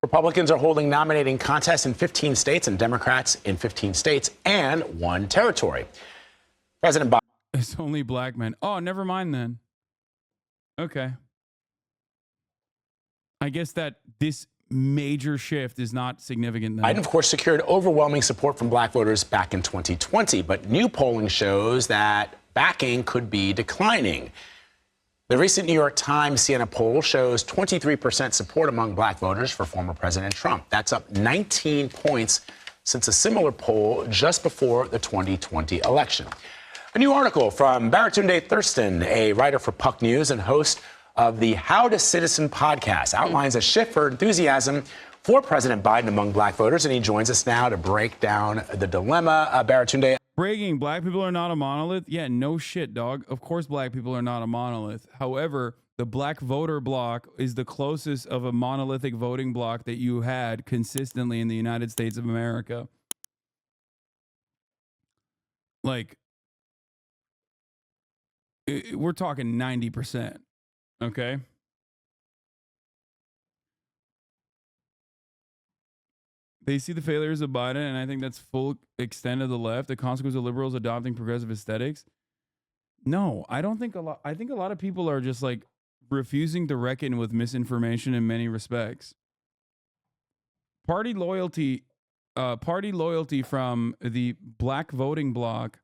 Republicans are holding nominating contests in 15 states and Democrats in 15 states and one territory. President Biden. It's only black men. Oh, never mind then. Okay. I guess that this major shift is not significant then. Biden, of course, secured overwhelming support from black voters back in 2020, but new polling shows that backing could be declining. The recent New York Times Siena poll shows 23% support among black voters for former President Trump. That's up 19 points since a similar poll just before the 2020 election. A new article from Baratunde Thurston, a writer for Puck News and host of the How to Citizen podcast, outlines a shift for enthusiasm for President Biden among black voters, and he joins us now to break down the dilemma. Baratunde. Breaking, black people are not a monolith? Yeah, no shit, dog. Of course black people are not a monolith. However, the black voter bloc is the closest of a monolithic voting bloc that you had consistently in the United States of America. Like, we're talking 90%, okay? They see the failures of Biden, and I think that's full extent of the left. The consequence of liberals adopting progressive aesthetics. No, I don't think a lot. I think a lot of people are just like refusing to reckon with misinformation in many respects. Party loyalty from the black voting bloc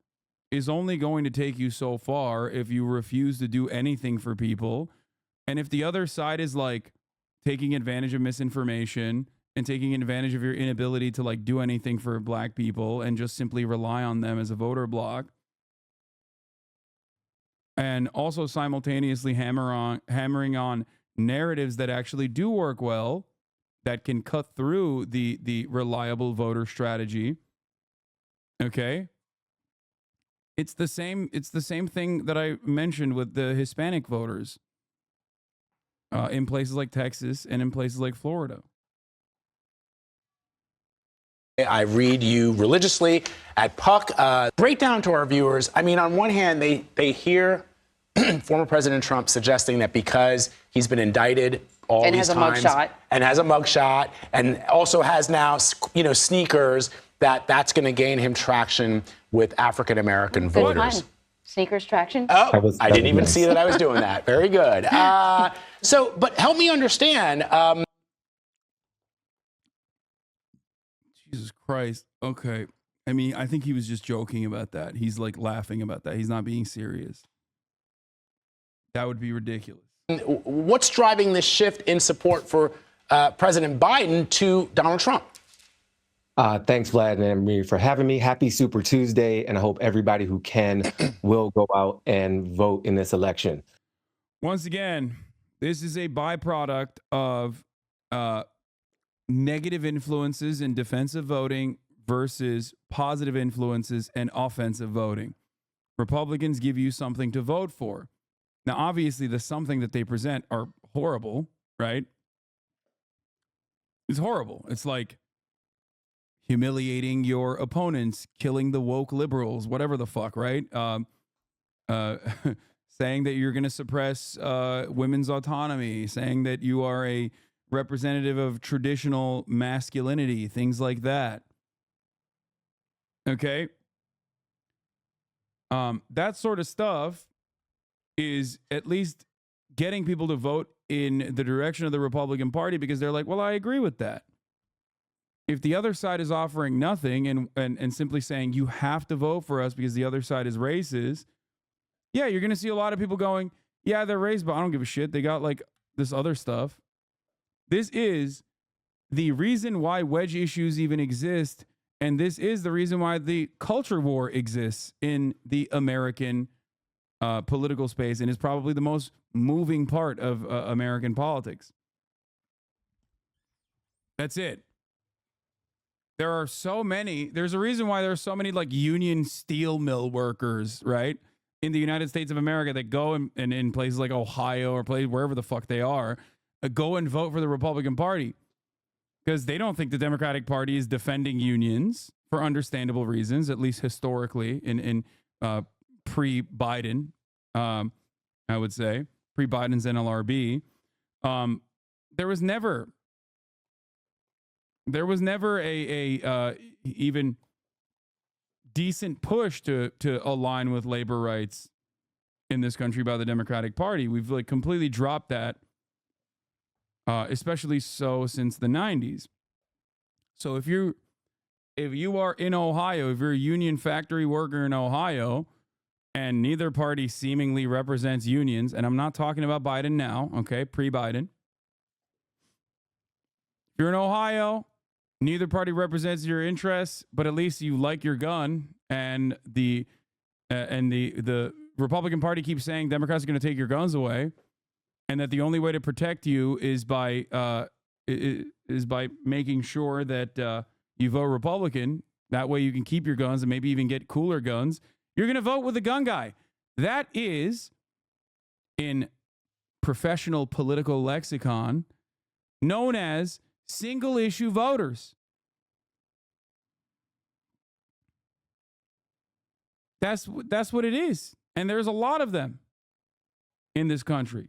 is only going to take you so far if you refuse to do anything for people. And if the other side is like taking advantage of misinformation and taking advantage of your inability to like do anything for black people and just simply rely on them as a voter bloc, and also simultaneously hammering on narratives that actually do work well, that can cut through the reliable voter strategy. Okay? It's the same thing that I mentioned with the Hispanic voters in places like Texas and in places like Florida. I read you religiously at Puck. Break down to our viewers. I mean, on one hand, they hear former President Trump suggesting that because he's been indicted all and these has times a mugshot. and has a mugshot and also has now, sneakers, that's going to gain him traction with African American voters. Sneakers traction. Oh, I didn't even see that I was doing that. Very good. But help me understand. Jesus Christ. Okay. I mean, I think he was just joking about that. He's like laughing about that. He's not being serious. That would be ridiculous. What's driving this shift in support for President Biden to Donald Trump? Thanks, Vlad and Amir, for having me. Happy Super Tuesday, and I hope everybody who can will go out and vote in this election. Once again, this is a byproduct of negative influences in defensive voting versus positive influences and offensive voting. Republicans give you something to vote for. Now, obviously, the something that they present are horrible, right? It's horrible. It's like humiliating your opponents, killing the woke liberals, whatever the fuck, right? Saying that you're going to suppress women's autonomy, saying that you are a representative of traditional masculinity, things like that. Okay? That sort of stuff is at least getting people to vote in the direction of the Republican Party because they're like, well, I agree with that. If the other side is offering nothing and simply saying you have to vote for us because the other side is racist, yeah, you're going to see a lot of people going, yeah, they're racist, but I don't give a shit. They got like this other stuff. This is the reason why wedge issues even exist, and this is the reason why the culture war exists in the American political space and is probably the most moving part of American politics. That's it. There are so many. There's a reason why there are so many like union steel mill workers, right, in the United States of America that go and in places like Ohio or places wherever the fuck they are, go and vote for the Republican Party because they don't think the Democratic Party is defending unions for understandable reasons, at least historically in pre-Biden, I would say, pre-Biden's NLRB. There was never There was never a even decent push to align with labor rights in this country by the Democratic Party. We've like completely dropped that, especially so since the 90s. So if you are in Ohio, if you're a union factory worker in Ohio, and neither party seemingly represents unions, and I'm not talking about Biden now, okay, pre-Biden. If you're in Ohio, neither party represents your interests, but at least you like your gun, and the Republican Party keeps saying Democrats are going to take your guns away, and that the only way to protect you is by making sure that you vote Republican. That way you can keep your guns and maybe even get cooler guns. You're going to vote with the gun guy. That is, in professional political lexicon, known as single issue voters. That's what it is. And there's a lot of them in this country.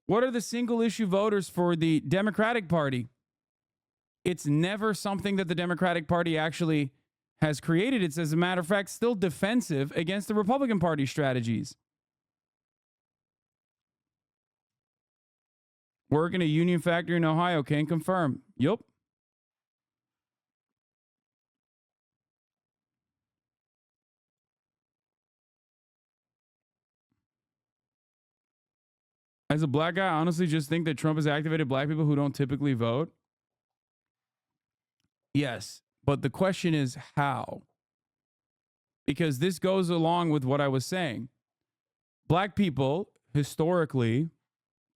What are the single issue voters for the Democratic Party? It's never something that the Democratic Party actually has created. It's, as a matter of fact, still defensive against the Republican Party strategies. Work in a union factory in Ohio, can confirm. Yup. As a black guy, I honestly just think that Trump has activated black people who don't typically vote. Yes, but the question is how? Because this goes along with what I was saying. Black people, historically,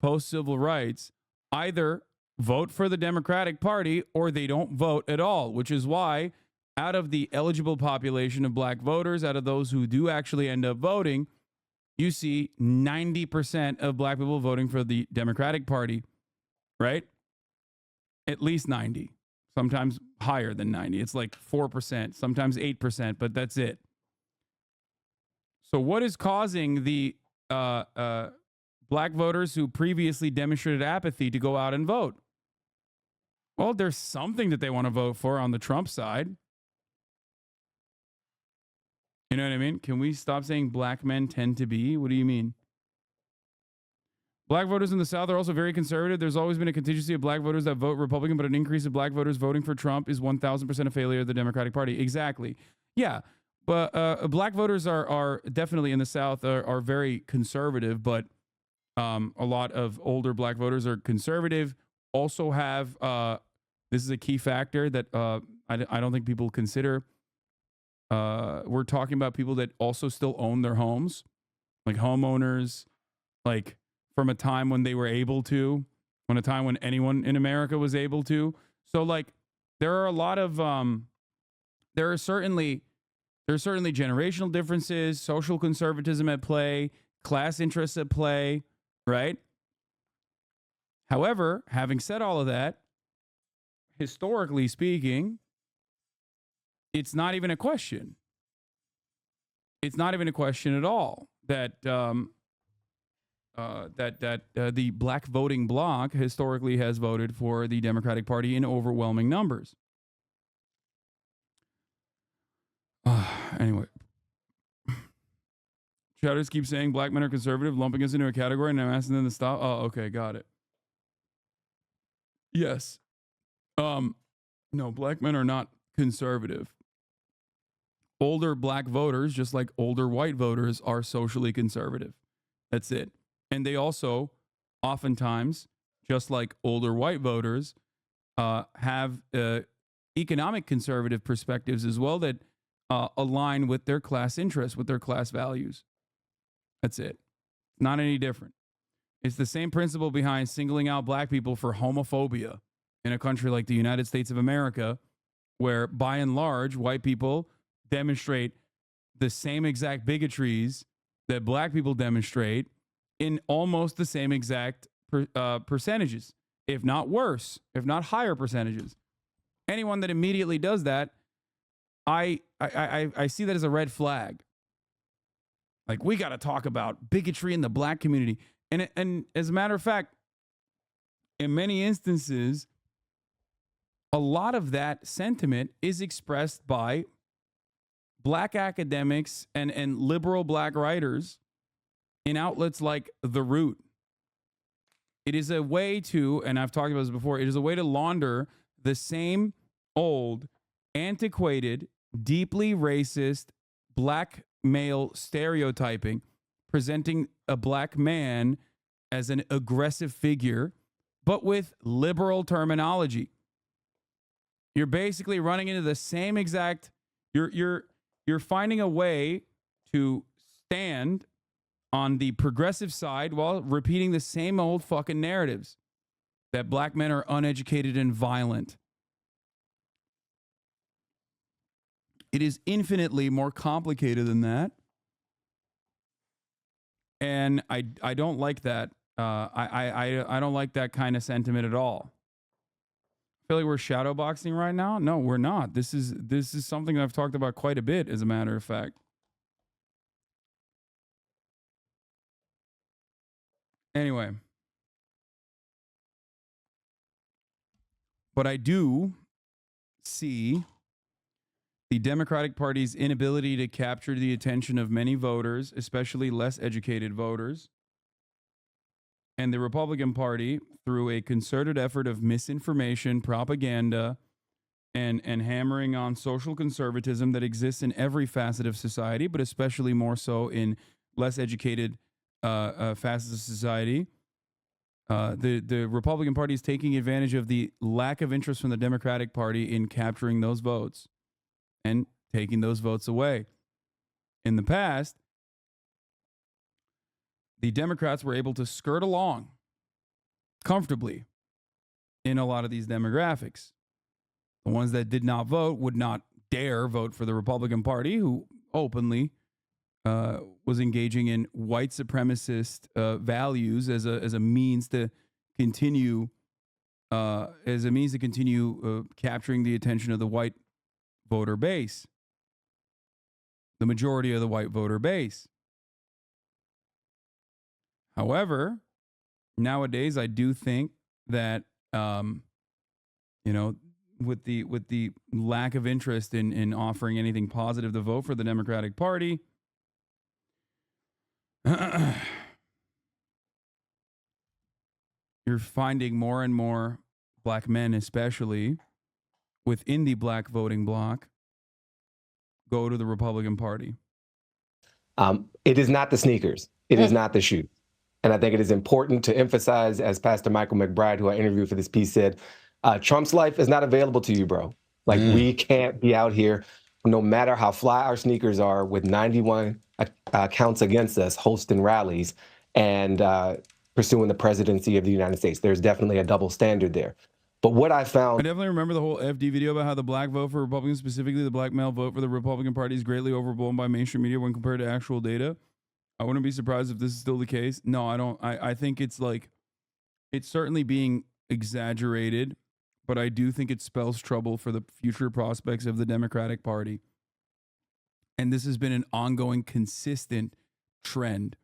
post-civil rights, either vote for the Democratic Party or they don't vote at all, which is why out of the eligible population of black voters, out of those who do actually end up voting, you see 90% of black people voting for the Democratic Party, right? At least 90, sometimes higher than 90. It's like 4%, sometimes 8%, but that's it. So what is causing the black voters who previously demonstrated apathy to go out and vote? Well, there's something that they want to vote for on the Trump side. You know what I mean? Can we stop saying black men tend to be? What do you mean? Black voters in the South are also very conservative. There's always been a contingency of black voters that vote Republican, but an increase of black voters voting for Trump is 1,000% a failure of the Democratic Party. Exactly. Yeah. But black voters are definitely in the South are very conservative, but a lot of older black voters are conservative. Also have, this is a key factor that I don't think people consider. We're talking about people that also still own their homes, like homeowners, like from a time when they were able to, when a time when anyone in America was able to. So like there are a lot of, there are certainly generational differences, social conservatism at play, class interests at play, right? However, having said all of that, historically speaking, it's not even a question. It's not even a question at all that the black voting bloc historically has voted for the Democratic Party in overwhelming numbers. Anyway, Chatters keep saying black men are conservative, lumping us into a category, and I'm asking them to stop. Oh, okay, got it. Yes. No, black men are not conservative. Older black voters, just like older white voters, are socially conservative. That's it. And they also, oftentimes, just like older white voters, have economic conservative perspectives as well that align with their class interests, with their class values. That's it. Not any different. It's the same principle behind singling out black people for homophobia in a country like the United States of America, where by and large, white people demonstrate the same exact bigotries that black people demonstrate in almost the same exact percentages, if not worse, if not higher percentages. Anyone that immediately does that, I see that as a red flag. Like, we got to talk about bigotry in the black community. And as a matter of fact, in many instances, a lot of that sentiment is expressed by black academics and liberal black writers in outlets like The Root. It is a way to, and I've talked about this before, it is a way to launder the same old, antiquated, deeply racist black male stereotyping, presenting a black man as an aggressive figure, but with liberal terminology. You're basically running into the same exact, you're finding a way to stand on the progressive side while repeating the same old fucking narratives that black men are uneducated and violent. It is infinitely more complicated than that. And I don't like that. I don't like that kind of sentiment at all. I feel like we're shadowboxing right now. No, we're not. This is something that I've talked about quite a bit, as a matter of fact. Anyway. But I do see the Democratic Party's inability to capture the attention of many voters, especially less educated voters, and the Republican Party, through a concerted effort of misinformation, propaganda, and hammering on social conservatism that exists in every facet of society, but especially more so in less educated facets of society. The Republican Party is taking advantage of the lack of interest from the Democratic Party in capturing those votes and taking those votes away. In the past, the Democrats were able to skirt along comfortably in a lot of these demographics. The ones that did not vote would not dare vote for the Republican Party, who openly was engaging in white supremacist values as a means to continue capturing the attention of the white voter base, the majority of the white voter base. However, nowadays I do think that with the lack of interest in offering anything positive to vote for the Democratic Party, you're finding more and more black men, especially within the black voting bloc, go to the Republican Party. It is not the sneakers. It is not the shoes. And I think it is important to emphasize, as Pastor Michael McBride, who I interviewed for this piece, said, Trump's life is not available to you, bro. Like, we can't be out here, no matter how fly our sneakers are, with 91 counts against us, hosting rallies and pursuing the presidency of the United States. There's definitely a double standard there. But what I found... I definitely remember the whole FD video about how the black vote for Republicans, specifically the black male vote for the Republican Party, is greatly overblown by mainstream media when compared to actual data. I wouldn't be surprised if this is still the case. No, I don't. I think it's certainly being exaggerated, but I do think it spells trouble for the future prospects of the Democratic Party. And this has been an ongoing, consistent trend.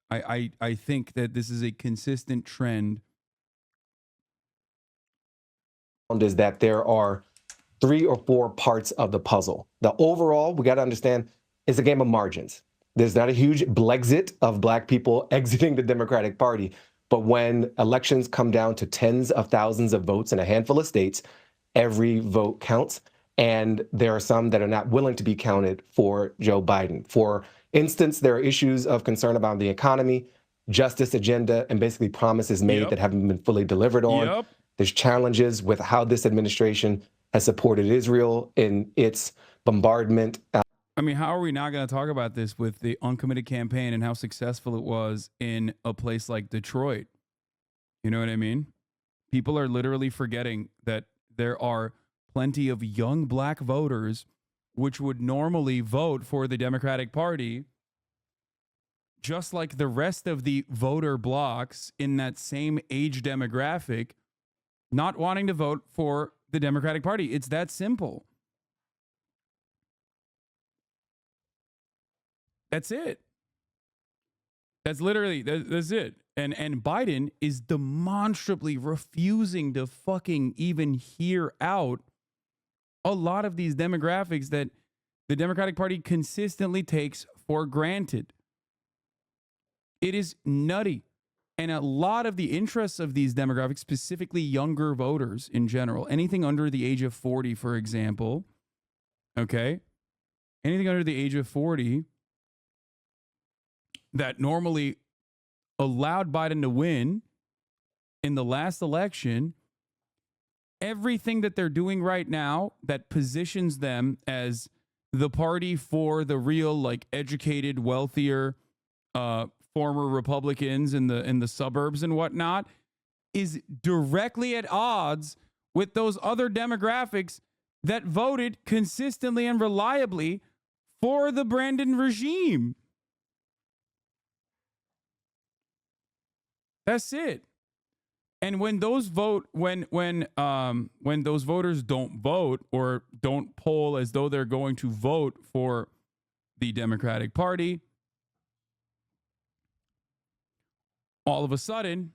I think that this is a consistent trend. Is that there are 3 or 4 parts of the puzzle. The overall, we got to understand, is a game of margins. There's not a huge Blexit of black people exiting the Democratic Party. But when elections come down to tens of thousands of votes in a handful of states, every vote counts. And there are some that are not willing to be counted for Joe Biden. For instance, there are issues of concern about the economy, justice agenda, and basically promises made that haven't been fully delivered on. There's challenges with how this administration has supported Israel in its bombardment. I mean, how are we not going to talk about this with the uncommitted campaign and how successful it was in a place like Detroit? You know what I mean? People are literally forgetting that there are plenty of young black voters which would normally vote for the Democratic Party, just like the rest of the voter blocks in that same age demographic, not wanting to vote for the Democratic Party. It's that simple. That's it. That's literally, that's it. And Biden is demonstrably refusing to fucking even hear out a lot of these demographics that the Democratic Party consistently takes for granted. It is nutty. And a lot of the interests of these demographics, specifically younger voters in general, anything under the age of 40, for example, okay? Anything under the age of 40 that normally allowed Biden to win in the last election, everything that they're doing right now that positions them as the party for the real, like, educated, wealthier, former Republicans in the suburbs and whatnot is directly at odds with those other demographics that voted consistently and reliably for the Brandon regime. That's it. And when those when those voters don't vote or don't poll as though they're going to vote for the Democratic Party, all of a sudden,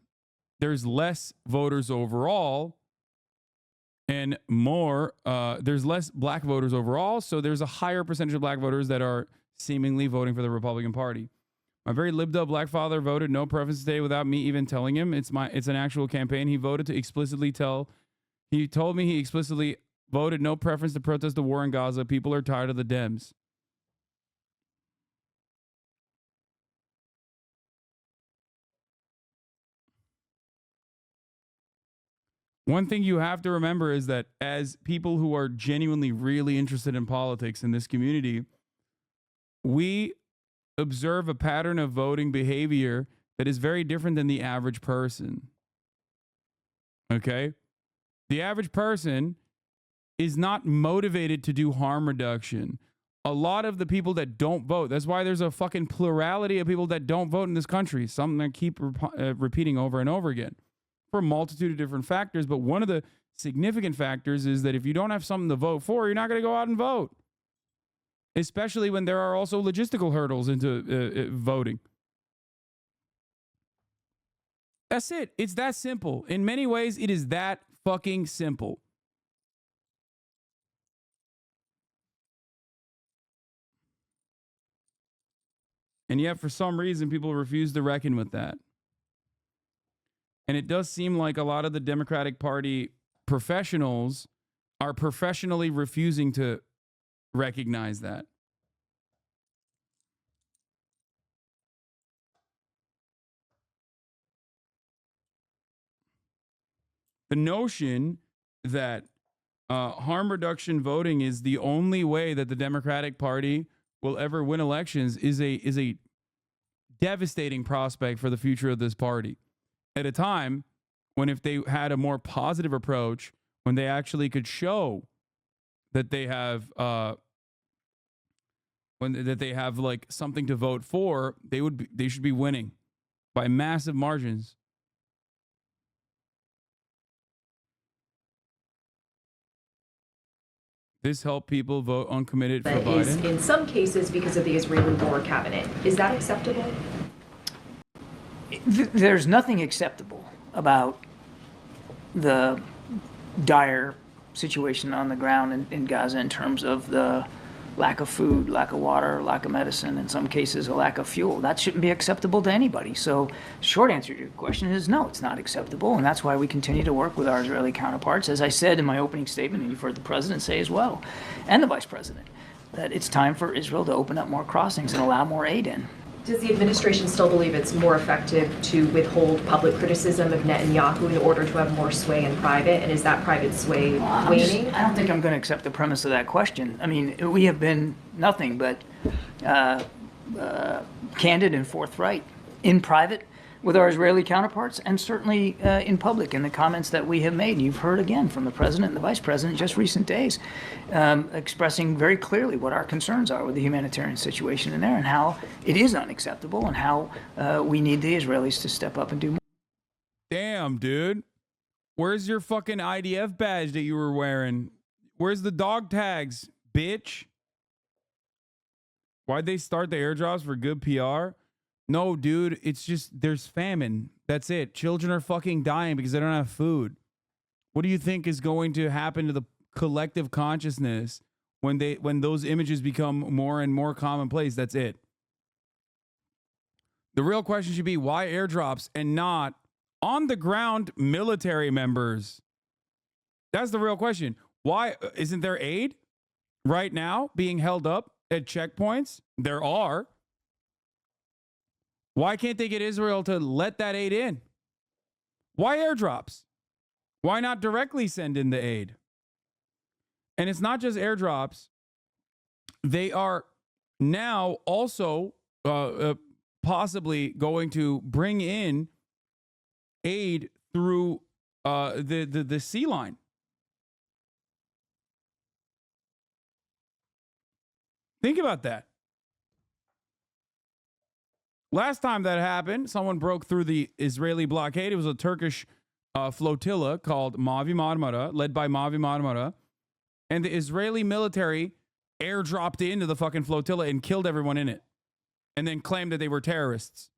there's less voters overall and there's less black voters overall. So there's a higher percentage of black voters that are seemingly voting for the Republican Party. My very libbed up black father voted no preference today without me even telling him. It's an actual campaign. He told me he explicitly voted no preference to protest the war in Gaza. People are tired of the Dems. One thing you have to remember is that as people who are genuinely really interested in politics in this community, we observe a pattern of voting behavior that is very different than the average person. Okay? The average person is not motivated to do harm reduction. A lot of the people that don't vote, that's why there's a fucking plurality of people that don't vote in this country, something I keep repeating over and over again, for a multitude of different factors. But one of the significant factors is that if you don't have something to vote for, you're not going to go out and vote. Especially when there are also logistical hurdles into voting. That's it. It's that simple. In many ways, it is that fucking simple. And yet, for some reason, people refuse to reckon with that. And it does seem like a lot of the Democratic Party professionals are professionally refusing to recognize that. The notion that harm reduction voting is the only way that the Democratic Party will ever win elections is a devastating prospect for the future of this party. At a time when, if they had a more positive approach, when they actually could show that they have like something to vote for, they should be winning by massive margins. This helped people vote uncommitted for Biden? Is in some cases because of the Israeli war cabinet. Is that acceptable? There's nothing acceptable about the dire situation on the ground in Gaza in terms of the lack of food, lack of water, lack of medicine, in some cases a lack of fuel. That shouldn't be acceptable to anybody. So short answer to your question is no, it's not acceptable. And that's why we continue to work with our Israeli counterparts, as I said in my opening statement, and you've heard the president say as well, and the vice president, that it's time for Israel to open up more crossings and allow more aid in. Does the administration still believe it's more effective to withhold public criticism of Netanyahu in order to have more sway in private? And is that private sway waning? I don't think I'm going to accept the premise of that question. I mean, we have been nothing but candid and forthright in private with our Israeli counterparts, and certainly in public in the comments that we have made. You've heard again from the president and the vice president just recent days, expressing very clearly what our concerns are with the humanitarian situation in there and how it is unacceptable and how we need the Israelis to step up and do more. Damn, dude. Where's your fucking IDF badge that you were wearing? Where's the dog tags, bitch? Why'd they start the airdrops for good PR? No, dude, it's just there's famine. That's it. Children are fucking dying because they don't have food. What do you think is going to happen to the collective consciousness when those images become more and more commonplace? That's it. The real question should be why airdrops and not on the ground military members? That's the real question. Why isn't there aid right now being held up at checkpoints? There are. Why can't they get Israel to let that aid in? Why airdrops? Why not directly send in the aid? And it's not just airdrops. They are now also possibly going to bring in aid through the sea line. Think about that. Last time that happened, someone broke through the Israeli blockade. It was a Turkish flotilla called Mavi Marmara, led by Mavi Marmara. And the Israeli military airdropped into the fucking flotilla and killed everyone in it. And then claimed that they were terrorists.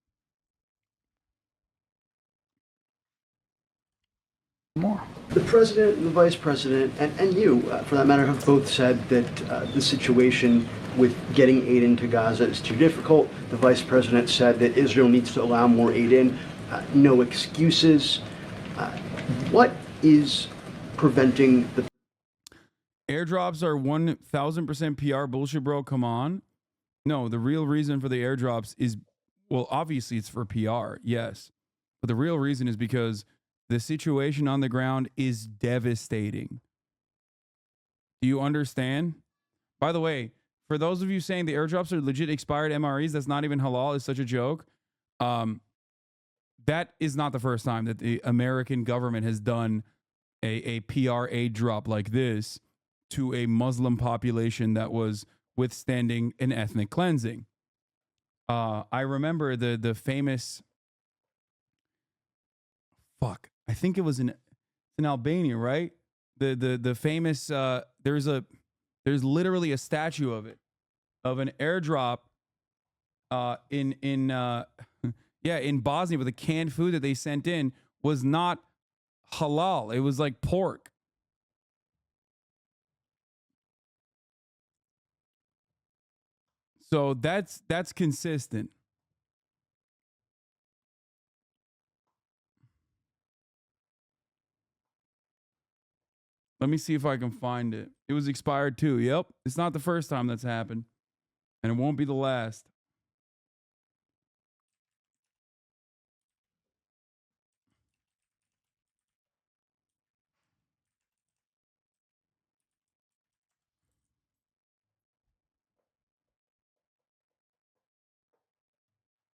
More. The president and the vice president, and you, for that matter, have both said that the situation with getting aid into Gaza is too difficult. The vice president said that Israel needs to allow more aid in. No excuses. What is preventing the... Airdrops are 1,000% PR bullshit, bro. Come on. No, the real reason for the airdrops is, well, obviously it's for PR, yes. But the real reason is because the situation on the ground is devastating. Do you understand? By the way, for those of you saying the airdrops are legit expired MREs, that's not even halal, it's such a joke. That is not the first time that the American government has done a PR aid drop like this to a Muslim population that was withstanding an ethnic cleansing. I remember the famous... Fuck. I think it was in Albania, right? The famous there's literally a statue of it, of an airdrop in Bosnia, with the canned food that they sent in was not halal. It was like pork. So that's consistent. Let me see if I can find it. It was expired too. Yep. It's not the first time that's happened. And it won't be the last.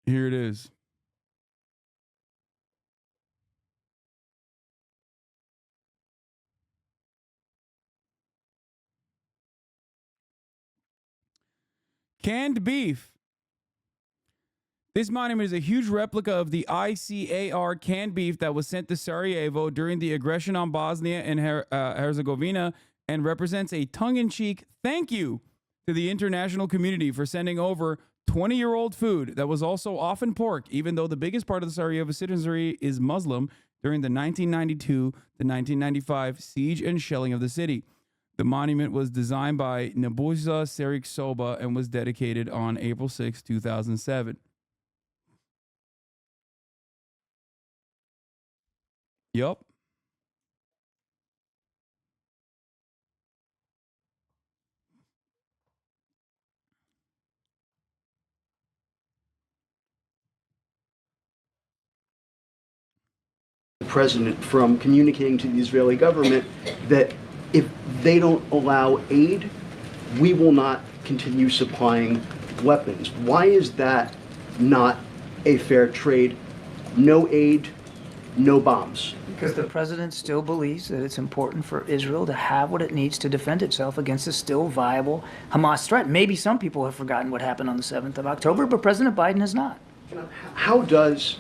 Here it is. Canned beef. This monument is a huge replica of the ICAR canned beef that was sent to Sarajevo during the aggression on Bosnia and Herzegovina, and represents a tongue-in-cheek thank you to the international community for sending over 20-year-old food that was also often pork, even though the biggest part of the Sarajevo citizenry is Muslim, during the 1992 to 1995 siege and shelling of the city. The monument was designed by Nebojsa Seriksoba and was dedicated on April 6, 2007. Yup. president from communicating to the Israeli government that if they don't allow aid, we will not continue supplying weapons. Why is that not a fair trade? No aid, no bombs. Because the president still believes that it's important for Israel to have what it needs to defend itself against a still viable Hamas threat. Maybe some people have forgotten what happened on the 7th of October, but President Biden has not. How does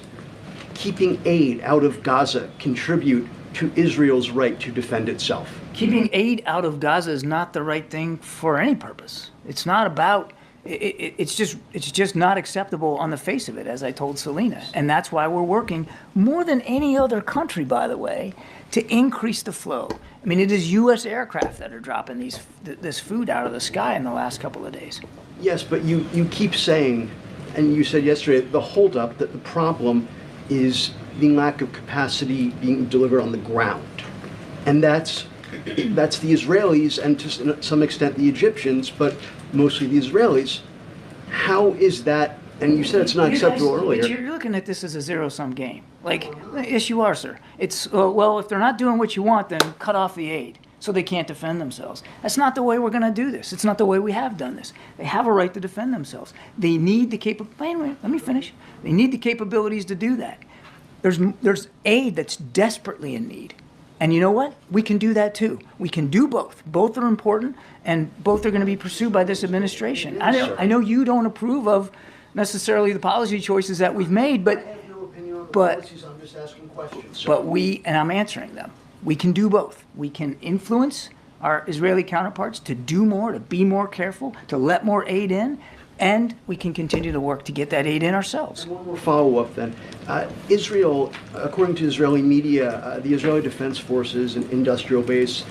keeping aid out of Gaza contribute to Israel's right to defend itself? Keeping aid out of Gaza is not the right thing for any purpose. It's not about It's just not acceptable on the face of it, as I told Selena. And that's why we're working more than any other country, by the way, to increase the flow. I mean, it is U.S. aircraft that are dropping this food out of the sky in the last couple of days. Yes, but you keep saying, and you said yesterday, the holdup, that the problem is the lack of capacity being delivered on the ground. And that's the Israelis and to some extent the Egyptians, but mostly the Israelis. How is that? And you said it's not acceptable earlier. But you're looking at this as a zero-sum game. Like, yes, you are, sir. It's, well, if they're not doing what you want, then cut off the aid so they can't defend themselves. That's not the way we're going to do this. It's not the way we have done this. They have a right to defend themselves. They need the let me finish. They need the capabilities to do that. There's aid that's desperately in need. And you know what? We can do that too. We can do both. Both are important, and both are going to be pursued by this administration. I know you don't approve of necessarily the policy choices that we've made, but I have no opinion on the but- policies. I'm just asking questions. but and I'm answering them. We can do both. We can influence our Israeli counterparts to do more, to be more careful, to let more aid in, and we can continue to work to get that aid in ourselves. One more follow-up then. Israel, according to Israeli media, the Israeli Defense Forces and industrial base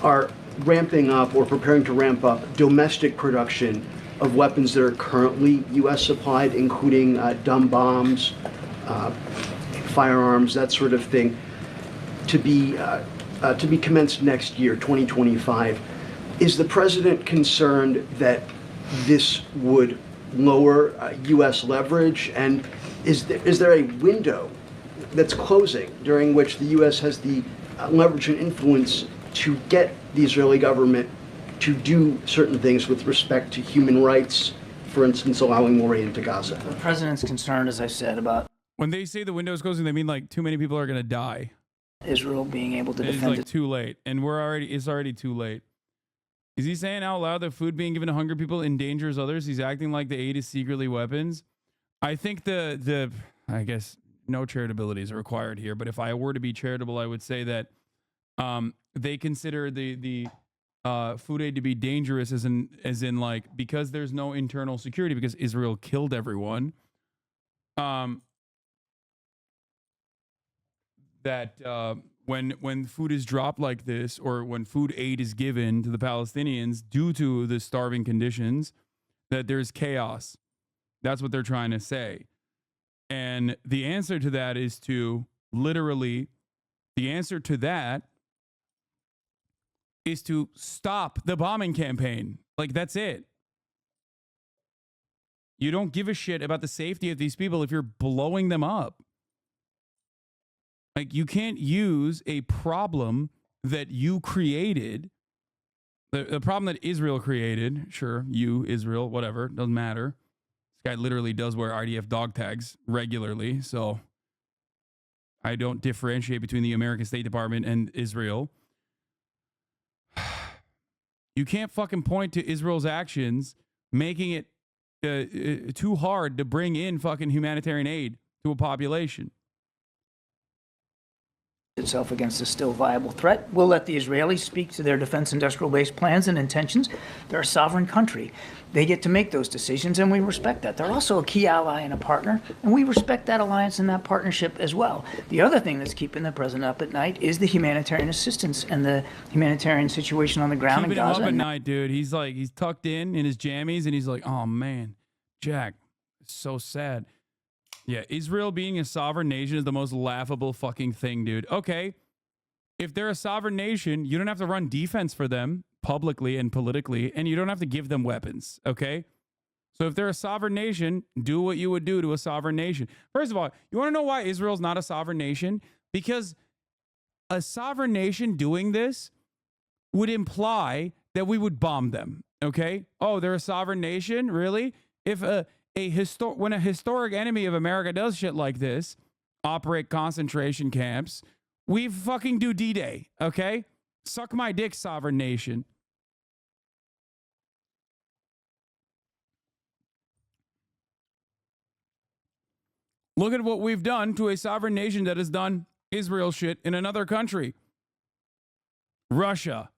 are ramping up or preparing to ramp up domestic production of weapons that are currently U.S. supplied, including dumb bombs, firearms, that sort of thing, to be commenced next year, 2025. Is the president concerned that this would lower U.S. leverage? And is there a window that's closing during which the U.S. has the leverage and influence to get the Israeli government to do certain things with respect to human rights, for instance, allowing more aid into Gaza? The president's concerned, as I said, about When they say the window's closing, they mean like too many people are going to die. Israel being able to It's defend like it. too late, and it's already too late. Is he saying out loud that food being given to hungry people endangers others? He's acting like the aid is secretly weapons. I think I guess no charitability is required here, but if I were to be charitable, I would say that they consider the food aid to be dangerous as in like, because there's no internal security because Israel killed everyone. That when food is dropped like this, or when food aid is given to the Palestinians due to the starving conditions, that there's chaos. That's what they're trying to say. And the answer to that is to stop the bombing campaign. Like, that's it. You don't give a shit about the safety of these people if you're blowing them up. Like, you can't use a problem that you created, the problem that Israel created. Sure, you, Israel, whatever, doesn't matter. This guy literally does wear IDF dog tags regularly, so I don't differentiate between the American State Department and Israel. You can't fucking point to Israel's actions making it too hard to bring in fucking humanitarian aid to a population. Itself against a still viable threat. We'll let the Israelis speak to their defense industrial base plans and intentions. They're a sovereign country. They get to make those decisions, and we respect that. They're also a key ally and a partner, and we respect that alliance and that partnership as well. The other thing that's keeping the president up at night is the humanitarian assistance and the humanitarian situation on the ground in Keeping him Gaza. up at night, dude. He's tucked in his jammies, and he's like, oh man, Jack, it's so sad. Yeah, Israel being a sovereign nation is the most laughable fucking thing, dude. Okay, if they're a sovereign nation, you don't have to run defense for them publicly and politically, and you don't have to give them weapons, okay? So if they're a sovereign nation, do what you would do to a sovereign nation. First of all, you want to know why Israel's not a sovereign nation? Because a sovereign nation doing this would imply that we would bomb them, okay? Oh, they're a sovereign nation? Really? If when a historic enemy of America does shit like this, operate concentration camps, we fucking do D-Day, okay? Suck my dick, sovereign nation. Look at what we've done to a sovereign nation that has done Israel shit in another country. Russia.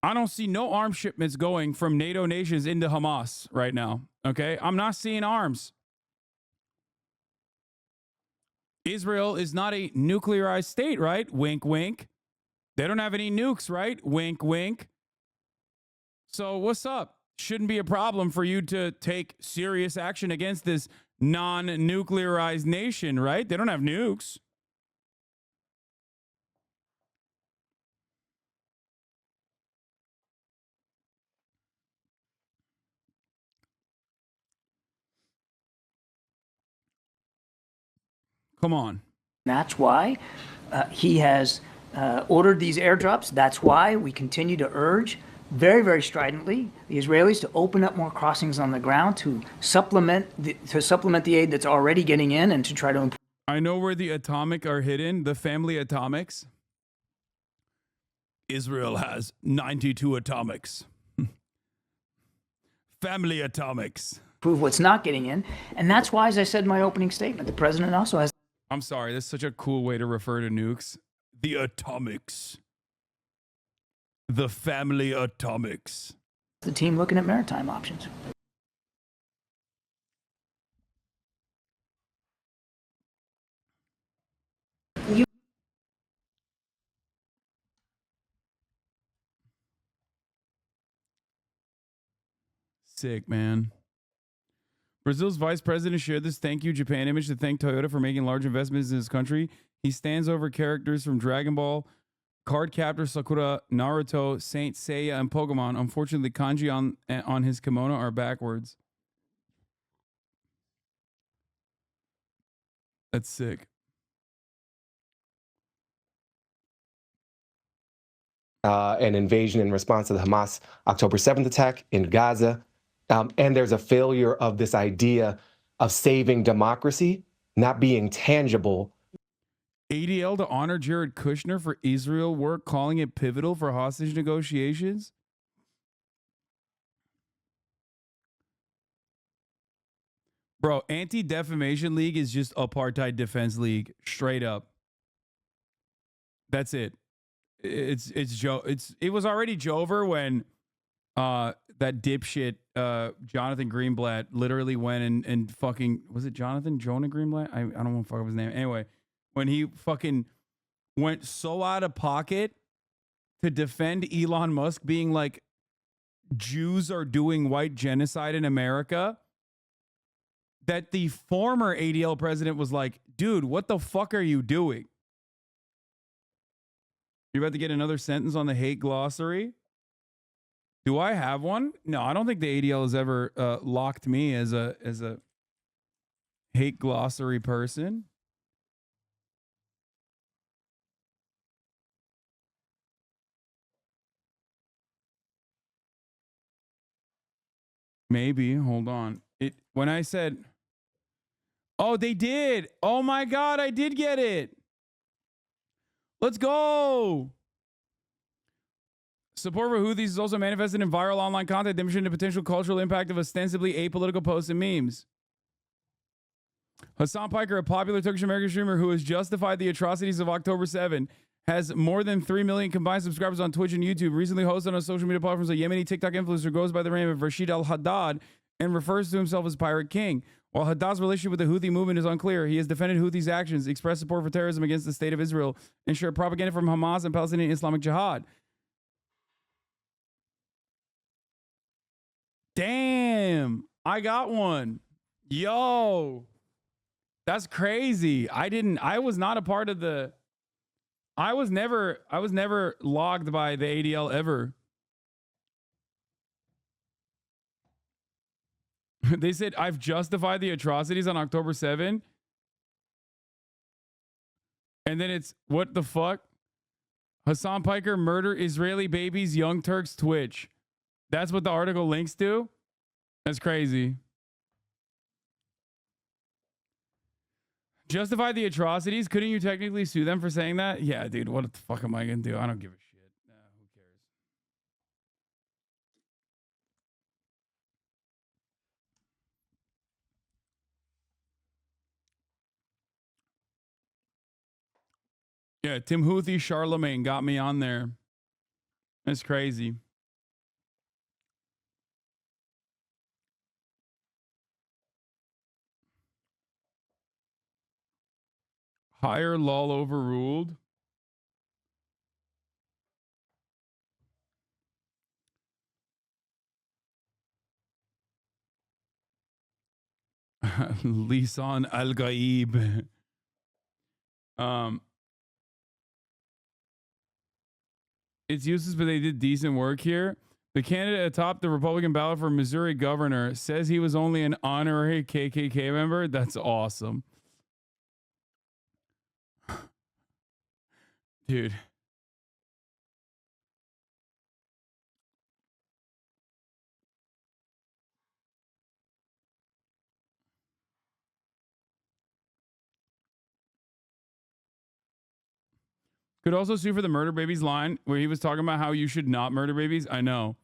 I don't see no arms shipments going from NATO nations into Hamas right now. Okay. I'm not seeing arms. Israel is not a nuclearized state, right? Wink, wink. They don't have any nukes, right? Wink, wink. So what's up? Shouldn't be a problem for you to take serious action against this non-nuclearized nation, right? They don't have nukes. Come on. That's why he has ordered these airdrops. That's why we continue to urge very, very stridently the Israelis to open up more crossings on the ground to supplement the aid that's already getting in and to try to improve. I know where the atomic are hidden, the family atomics. Israel has 92 atomics. Family atomics. Prove what's not getting in. And that's why, as I said in my opening statement, the president also has. I'm sorry, that's such a cool way to refer to nukes. The atomics. The family atomics. The team looking at maritime options. Sick, man. Brazil's vice president shared this thank you Japan image to thank Toyota for making large investments in his country. He stands over characters from Dragon Ball, Card Captor Sakura, Naruto, Saint Seiya, and Pokemon. Unfortunately, kanji on his kimono are backwards. That's sick. An invasion in response to the Hamas October 7th attack in Gaza. And there's a failure of this idea of saving democracy not being tangible. ADL to honor Jared Kushner for Israel work, calling it pivotal for hostage negotiations. Bro, Anti-Defamation League is just Apartheid Defense League, straight up. That's it. It was already Jover when that dipshit Jonathan Greenblatt literally went and fucking, was it Jonah Greenblatt? I don't want to fuck up his name. Anyway, when he fucking went so out of pocket to defend Elon Musk being like, Jews are doing white genocide in America, that the former ADL president was like, dude, what the fuck are you doing? You're about to get another sentence on the hate glossary? Do I have one? No, I don't think the ADL has ever locked me as a hate glossary person. Maybe. Hold on. When I said, oh, they did. Oh my God, I did get it. Let's go. Support for Houthis is also manifested in viral online content demonstrating the potential cultural impact of ostensibly apolitical posts and memes. Hasan Piker, a popular Turkish-American streamer who has justified the atrocities of October 7, has more than 3 million combined subscribers on Twitch and YouTube, recently hosted on social media platforms. A Yemeni TikTok influencer goes by the name of Rashid al-Haddad and refers to himself as Pirate King. While Haddad's relationship with the Houthi movement is unclear, he has defended Houthis' actions, expressed support for terrorism against the state of Israel, and shared propaganda from Hamas and Palestinian Islamic Jihad. Damn, I got one. Yo, that's crazy. I was not a part of the, I was never logged by the ADL ever. They said, I've justified the atrocities on October 7. And then it's, what the fuck? Hasan Piker murder Israeli babies, Young Turks Twitch. That's what the article links to? That's crazy. Justify the atrocities? Couldn't you technically sue them for saying that? Yeah, dude, what the fuck am I going to do? I don't give a shit. Who cares? Yeah, Tim Houthi Charlemagne got me on there. That's crazy. Higher law overruled. Lisan Al-Gaib. It's useless, but they did decent work here. The candidate atop the Republican ballot for Missouri governor says he was only an honorary KKK member. That's awesome. Dude. Could also sue for the murder babies line where he was talking about how you should not murder babies. I know.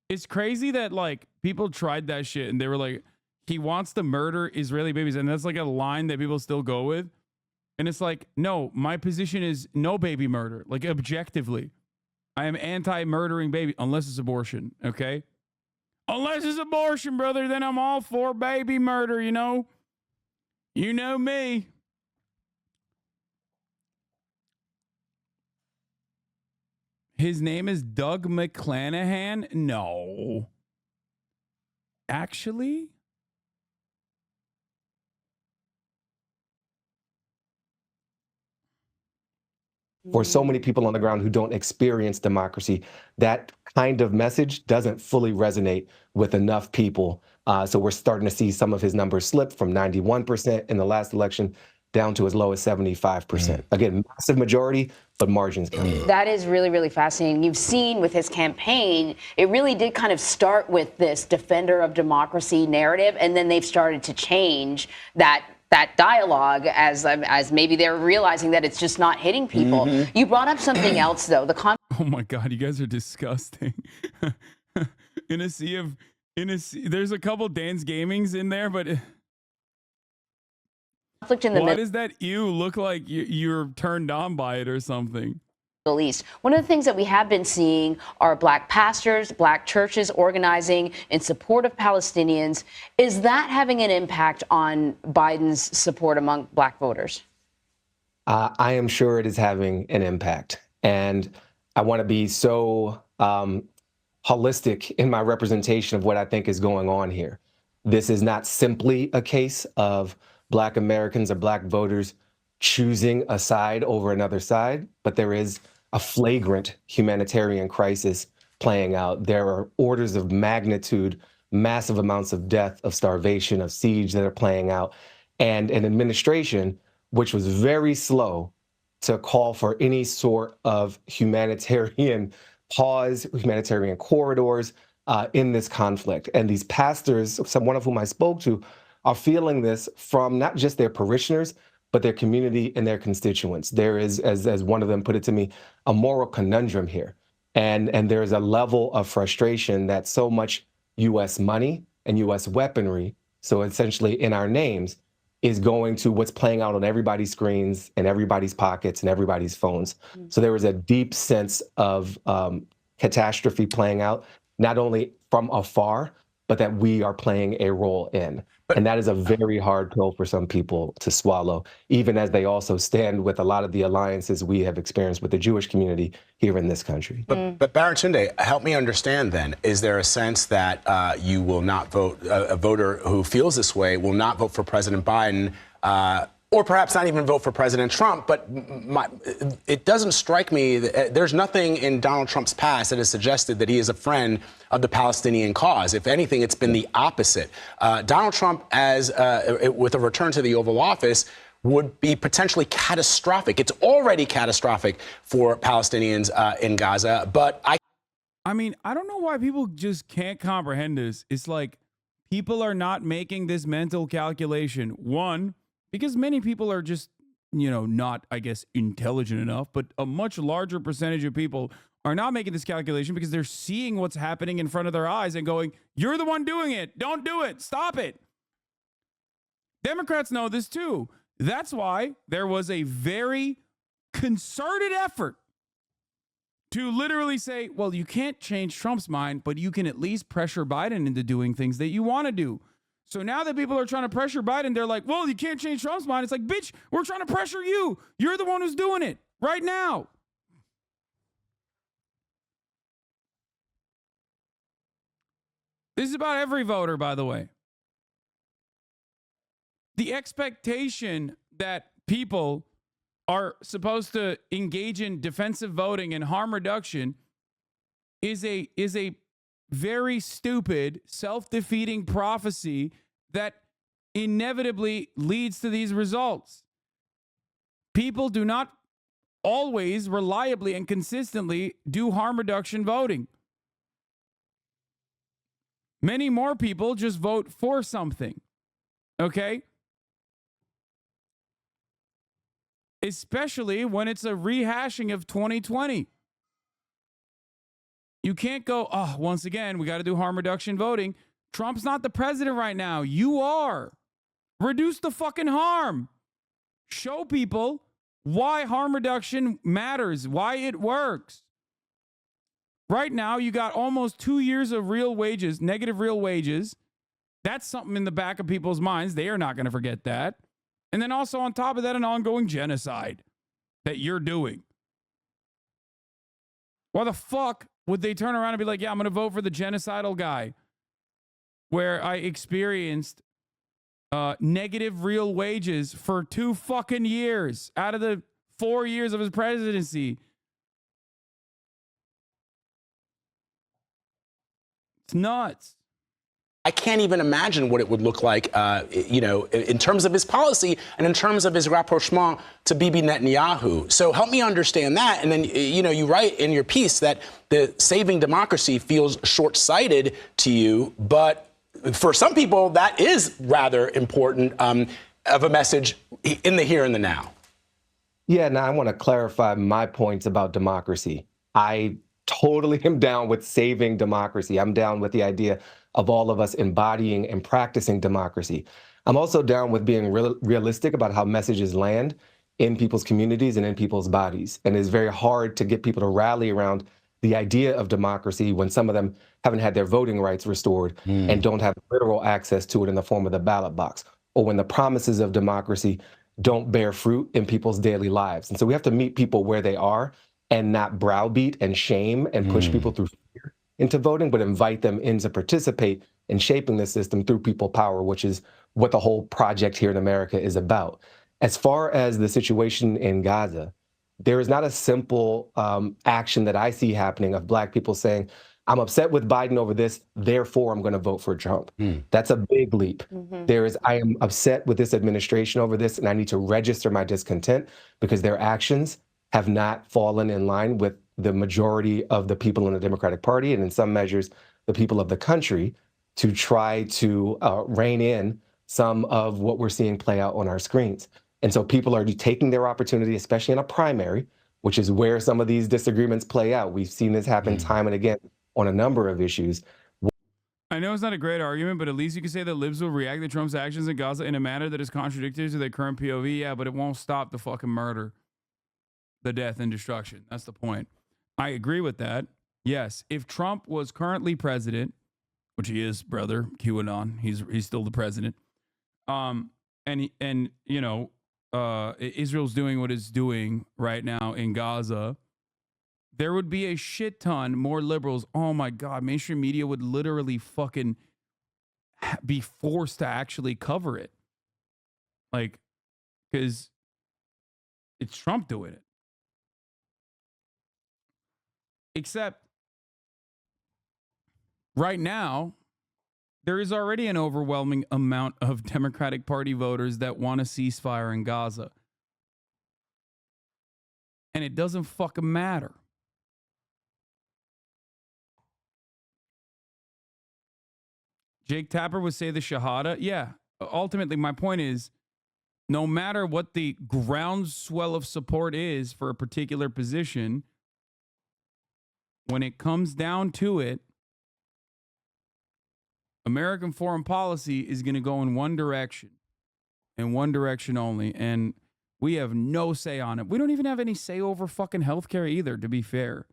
It's crazy that like people tried that shit and they were like, he wants to murder Israeli babies. And that's like a line that people still go with. And it's like, no, my position is no baby murder. Like objectively, I am anti-murdering baby unless it's abortion. Okay. Unless it's abortion, brother, then I'm all for baby murder. You know me. His name is Doug McClanahan? No. Actually? For so many people on the ground who don't experience democracy, that kind of message doesn't fully resonate with enough people. So we're starting to see some of his numbers slip from 91% in the last election down to as low as 75%. Again, massive majority, but margins count. That is really, really fascinating. You've seen with his campaign, it really did kind of start with this defender of democracy narrative, and then they've started to change that dialogue as maybe they're realizing that it's just not hitting people. You brought up something else, though. Oh my God, you guys are disgusting. There's a couple Dan's Gamings in there, but conflict in the why does that look like you're turned on by it or something? Middle East. One of the things that we have been seeing are black pastors, black churches organizing in support of Palestinians. Is that having an impact on Biden's support among black voters? I am sure it is having an impact. And I want to be so holistic in my representation of what I think is going on here. This is not simply a case of Black Americans or Black voters choosing a side over another side, but there is a flagrant humanitarian crisis playing out. There are orders of magnitude, massive amounts of death, of starvation, of siege that are playing out, and an administration which was very slow to call for any sort of humanitarian pause, humanitarian corridors in this conflict. And these pastors, one of whom I spoke to, are feeling this from not just their parishioners, but their community and their constituents. There is, as one of them put it to me, a moral conundrum here. And there's a level of frustration that so much U.S. money and U.S. weaponry, so essentially in our names, is going to what's playing out on everybody's screens and everybody's pockets and everybody's phones. So there is a deep sense of catastrophe playing out, not only from afar, but that we are playing a role in. And that is a very hard pill for some people to swallow, even as they also stand with a lot of the alliances we have experienced with the Jewish community here in this country. But Baratunde, help me understand then, is there a sense that you will not vote, a voter who feels this way will not vote for President Biden, or perhaps not even vote for President Trump? But it doesn't strike me that there's nothing in Donald Trump's past that has suggested that he is a friend of the Palestinian cause. If anything, it's been the opposite. Donald Trump, with a return to the Oval Office, would be potentially catastrophic. It's already catastrophic for Palestinians in Gaza. But I mean, I don't know why people just can't comprehend this. It's like people are not making this mental calculation. One, because many people are just, not, I guess, intelligent enough, but a much larger percentage of people are not making this calculation because they're seeing what's happening in front of their eyes and going, you're the one doing it. Don't do it. Stop it. Democrats know this too. That's why there was a very concerted effort to literally say, well, you can't change Trump's mind, but you can at least pressure Biden into doing things that you want to do. So now that people are trying to pressure Biden, they're like, well, you can't change Trump's mind. It's like, bitch, we're trying to pressure you. You're the one who's doing it right now. This is about every voter, by the way. The expectation that people are supposed to engage in defensive voting and harm reduction is a very stupid, self-defeating prophecy that inevitably leads to these results. People do not always reliably and consistently do harm reduction voting. Many more people just vote for something, okay? Especially when it's a rehashing of 2020. You can't go, oh, once again, we got to do harm reduction voting. Trump's not the president right now. You are. Reduce the fucking harm. Show people why harm reduction matters, why it works. Right now, you got almost 2 years of real wages, negative real wages. That's something in the back of people's minds. They are not going to forget that. And then also on top of that, an ongoing genocide that you're doing. Why the fuck would they turn around and be like, yeah, I'm going to vote for the genocidal guy where I experienced negative real wages for 2 fucking years out of the 4 years of his presidency? It's nuts. I can't even imagine what it would look like, in terms of his policy and in terms of his rapprochement to Bibi Netanyahu. So help me understand that. And then, you write in your piece that the saving democracy feels short-sighted to you. But for some people, that is rather important of a message in the here and the now. Yeah, now I want to clarify my points about democracy. I totally am down with saving democracy. I'm down with the idea of all of us embodying and practicing democracy. I'm also down with being realistic about how messages land in people's communities and in people's bodies. And it's very hard to get people to rally around the idea of democracy when some of them haven't had their voting rights restored and don't have literal access to it in the form of the ballot box, or when the promises of democracy don't bear fruit in people's daily lives. And so we have to meet people where they are and not browbeat and shame and push people through fear into voting, but invite them in to participate in shaping the system through people power, which is what the whole project here in America is about. As far as the situation in Gaza, there is not a simple action that I see happening of Black people saying, I'm upset with Biden over this, therefore I'm going to vote for Trump. That's a big leap. I am upset with this administration over this, and I need to register my discontent because their actions have not fallen in line with the majority of the people in the Democratic Party, and in some measures, the people of the country, to try to rein in some of what we're seeing play out on our screens. And so people are taking their opportunity, especially in a primary, which is where some of these disagreements play out. We've seen this happen time and again on a number of issues. I know it's not a great argument, but at least you can say that libs will react to Trump's actions in Gaza in a manner that is contradictory to their current POV. Yeah, but it won't stop the fucking murder, the death and destruction. That's the point. I agree with that. Yes, if Trump was currently president, which he is, brother, QAnon, he's still the president. Israel's doing what it's doing right now in Gaza, there would be a shit ton more liberals. Oh my God, mainstream media would literally fucking be forced to actually cover it. Like, because it's Trump doing it. Except right now, there is already an overwhelming amount of Democratic Party voters that want a ceasefire in Gaza. And it doesn't fucking matter. Jake Tapper would say the Shahada. Yeah, ultimately, my point is, no matter what the groundswell of support is for a particular position, when it comes down to it, American foreign policy is going to go in one direction and one direction only. And we have no say on it. We don't even have any say over fucking healthcare either, to be fair.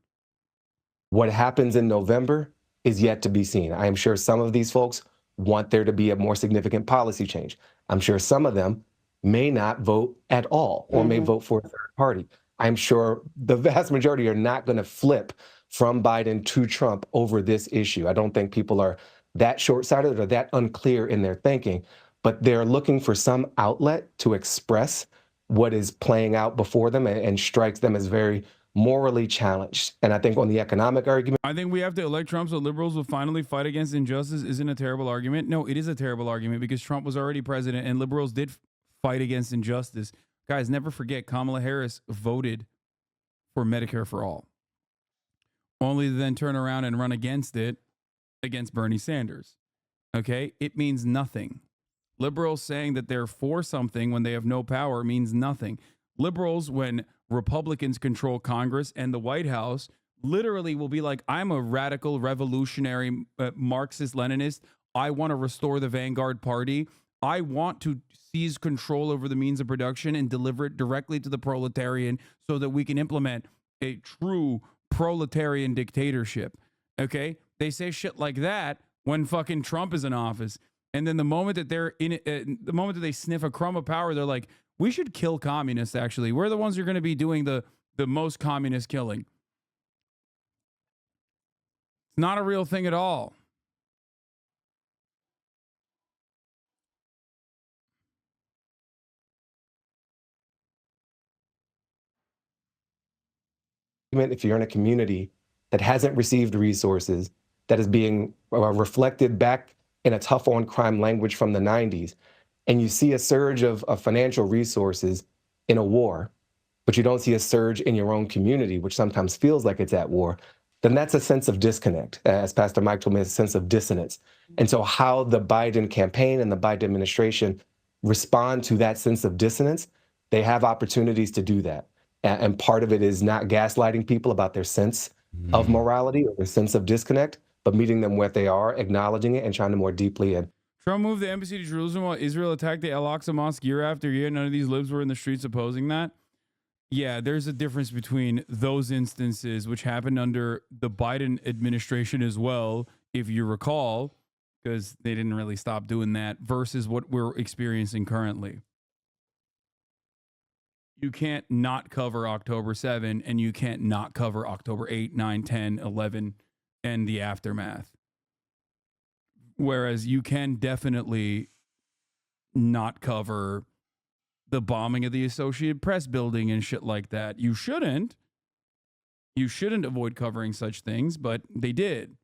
What happens in November is yet to be seen. I am sure some of these folks want there to be a more significant policy change. I'm sure some of them may not vote at all or may vote for a third party. I'm sure the vast majority are not going to flip from Biden to Trump over this issue. I don't think people are that short-sighted or that unclear in their thinking, but they're looking for some outlet to express what is playing out before them and strikes them as very morally challenged. And I think on the economic argument, I think we have to elect Trump so liberals will finally fight against injustice isn't a terrible argument. No, it is a terrible argument because Trump was already president and liberals did fight against injustice. Guys, never forget Kamala Harris voted for Medicare for all, only to then turn around and run against it against Bernie Sanders. Okay? It means nothing. Liberals saying that they're for something when they have no power means nothing. Liberals, when Republicans control Congress and the White House, literally will be like, I'm a radical, revolutionary, Marxist-Leninist. I want to restore the vanguard party. I want to seize control over the means of production and deliver it directly to the proletarian so that we can implement a true proletarian dictatorship. Okay? They say shit like that when fucking Trump is in office. And then the moment that they're in it, the moment that they sniff a crumb of power, they're like, we should kill communists, actually. We're the ones who are going to be doing the most communist killing. It's not a real thing at all. if you're in a community that hasn't received resources, that is being reflected back in a tough on crime language from the 90s, and you see a surge of financial resources in a war, but you don't see a surge in your own community, which sometimes feels like it's at war, then that's a sense of disconnect. As Pastor Mike told me, it's a sense of dissonance. And so how the Biden campaign and the Biden administration respond to that sense of dissonance, they have opportunities to do that. And part of it is not gaslighting people about their sense of morality or their sense of disconnect, but meeting them where they are, acknowledging it, and trying to more deeply. And Trump moved the embassy to Jerusalem while Israel attacked the Al-Aqsa Mosque year after year. None of these libs were in the streets opposing that. Yeah, there's a difference between those instances, which happened under the Biden administration as well, if you recall, because they didn't really stop doing that, versus what we're experiencing currently. You can't not cover October 7, and you can't not cover October 8, 9, 10, 11, and the aftermath. Whereas you can definitely not cover the bombing of the Associated Press building and shit like that. You shouldn't. You shouldn't avoid covering such things, but they did.